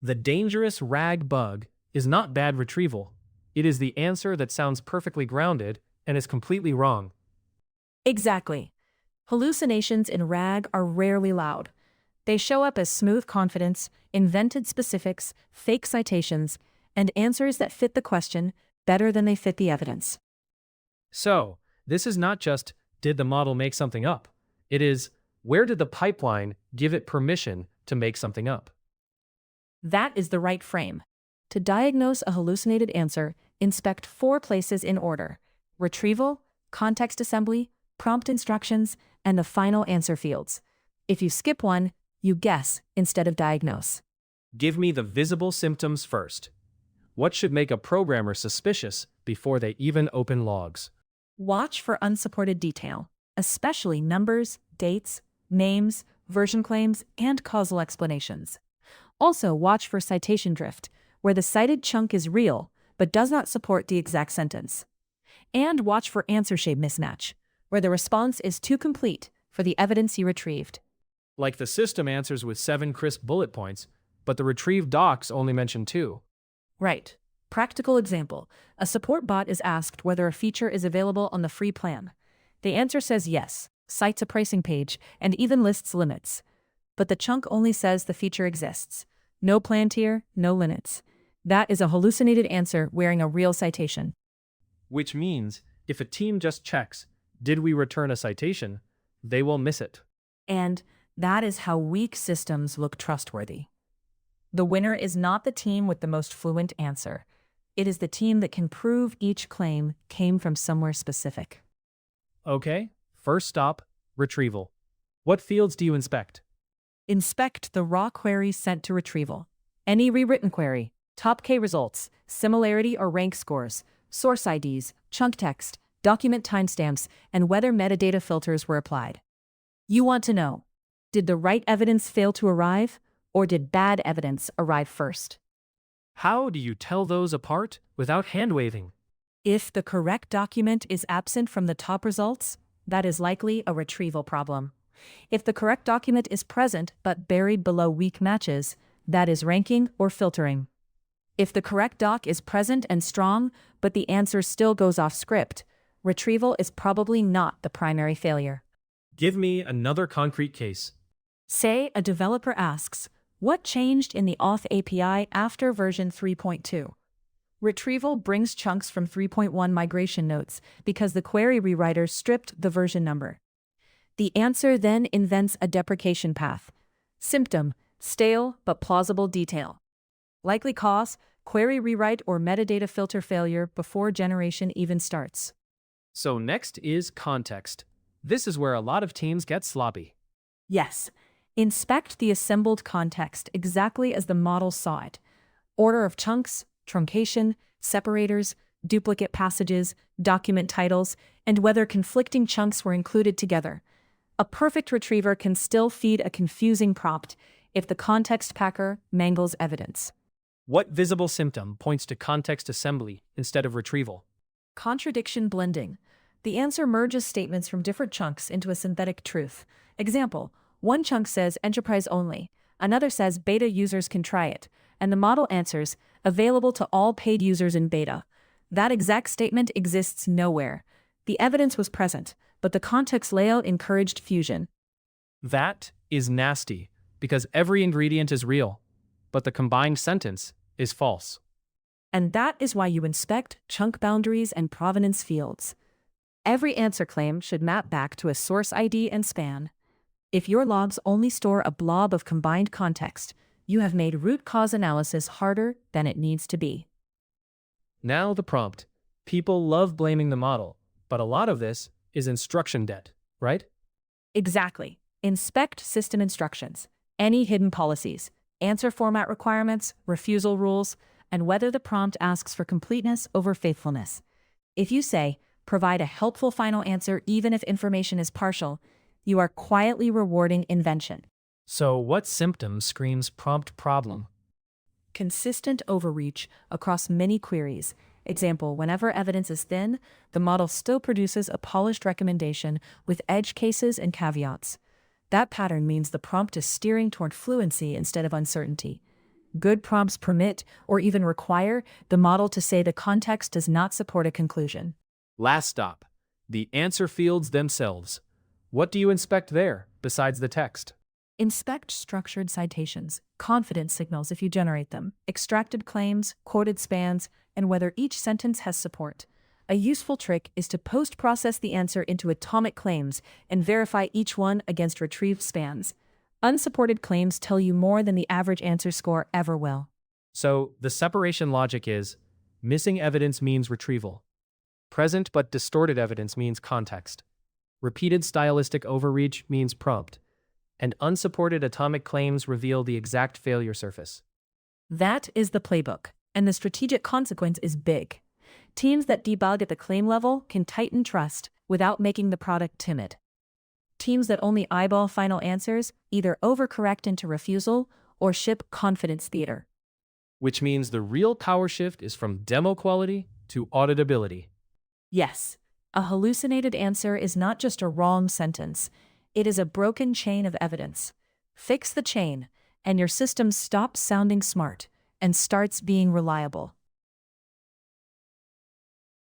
The dangerous RAG bug is not bad retrieval. It is the answer that sounds perfectly grounded and is completely wrong. Exactly. Hallucinations in RAG are rarely loud. They show up as smooth confidence, invented specifics, fake citations, and answers that fit the question better than they fit the evidence. So, this is not just, did the model make something up? It is, where did the pipeline give it permission to make something up? That is the right frame. To diagnose a hallucinated answer, inspect 4 places in order: retrieval, context assembly, prompt instructions, and the final answer fields. If you skip one, you guess instead of diagnose. Give me the visible symptoms first. What should make a programmer suspicious before they even open logs? Watch for unsupported detail, especially numbers, dates, names, version claims, and causal explanations. Also, watch for citation drift, where the cited chunk is real but does not support the exact sentence. And watch for answer shape mismatch, where the response is too complete for the evidence you retrieved. Like the system answers with 7 crisp bullet points, but the retrieved docs only mention 2. Right. Practical example. A support bot is asked whether a feature is available on the free plan. The answer says yes, cites a pricing page, and even lists limits. But the chunk only says the feature exists. No plan tier, no limits. That is a hallucinated answer wearing a real citation. Which means, if a team just checks, did we return a citation, they will miss it. And that is how weak systems look trustworthy. The winner is not the team with the most fluent answer. It is the team that can prove each claim came from somewhere specific. Okay, first stop, retrieval. What fields do you inspect? Inspect the raw queries sent to retrieval. Any rewritten query, top K results, similarity or rank scores, source IDs, chunk text, document timestamps, and whether metadata filters were applied. You want to know, did the right evidence fail to arrive, or did bad evidence arrive first? How do you tell those apart without hand-waving? If the correct document is absent from the top results, that is likely a retrieval problem. If the correct document is present but buried below weak matches, that is ranking or filtering. If the correct doc is present and strong, but the answer still goes off script, retrieval is probably not the primary failure. Give me another concrete case. Say a developer asks, what changed in the auth API after version 3.2? Retrieval brings chunks from 3.1 migration notes because the query rewriter stripped the version number. The answer then invents a deprecation path. Symptom, stale but plausible detail. Likely cause, query rewrite or metadata filter failure before generation even starts. So next is context. This is where a lot of teams get sloppy. Yes. Inspect the assembled context exactly as the model saw it. Order of chunks, truncation, separators, duplicate passages, document titles, and whether conflicting chunks were included together. A perfect retriever can still feed a confusing prompt if the context packer mangles evidence. What visible symptom points to context assembly instead of retrieval? Contradiction blending. The answer merges statements from different chunks into a synthetic truth. Example, one chunk says enterprise only, another says beta users can try it, and the model answers, available to all paid users in beta. That exact statement exists nowhere. The evidence was present, but the context layout encouraged fusion. That is nasty, because every ingredient is real, but the combined sentence is false. And that is why you inspect chunk boundaries and provenance fields. Every answer claim should map back to a source ID and span. If your logs only store a blob of combined context, you have made root cause analysis harder than it needs to be. Now the prompt. People love blaming the model, but a lot of this is instruction debt, right? Exactly. Inspect system instructions, any hidden policies, answer format requirements, refusal rules, and whether the prompt asks for completeness over faithfulness. If you say, provide a helpful final answer even if information is partial, you are quietly rewarding invention. So what symptom screams prompt problem? Consistent overreach across many queries. Example, whenever evidence is thin, the model still produces a polished recommendation with edge cases and caveats. That pattern means the prompt is steering toward fluency instead of uncertainty. Good prompts permit, or even require, the model to say the context does not support a conclusion. Last stop. The answer fields themselves. What do you inspect there, besides the text? Inspect structured citations, confidence signals if you generate them, extracted claims, quoted spans, and whether each sentence has support. A useful trick is to post-process the answer into atomic claims and verify each one against retrieved spans. Unsupported claims tell you more than the average answer score ever will. So, the separation logic is, missing evidence means retrieval. Present but distorted evidence means context. Repeated stylistic overreach means prompt. And unsupported atomic claims reveal the exact failure surface. That is the playbook, and the strategic consequence is big. Teams that debug at the claim level can tighten trust without making the product timid. Teams that only eyeball final answers either overcorrect into refusal or ship confidence theater. Which means the real power shift is from demo quality to auditability. Yes, a hallucinated answer is not just a wrong sentence. It is a broken chain of evidence. Fix the chain, and your system stops sounding smart and starts being reliable.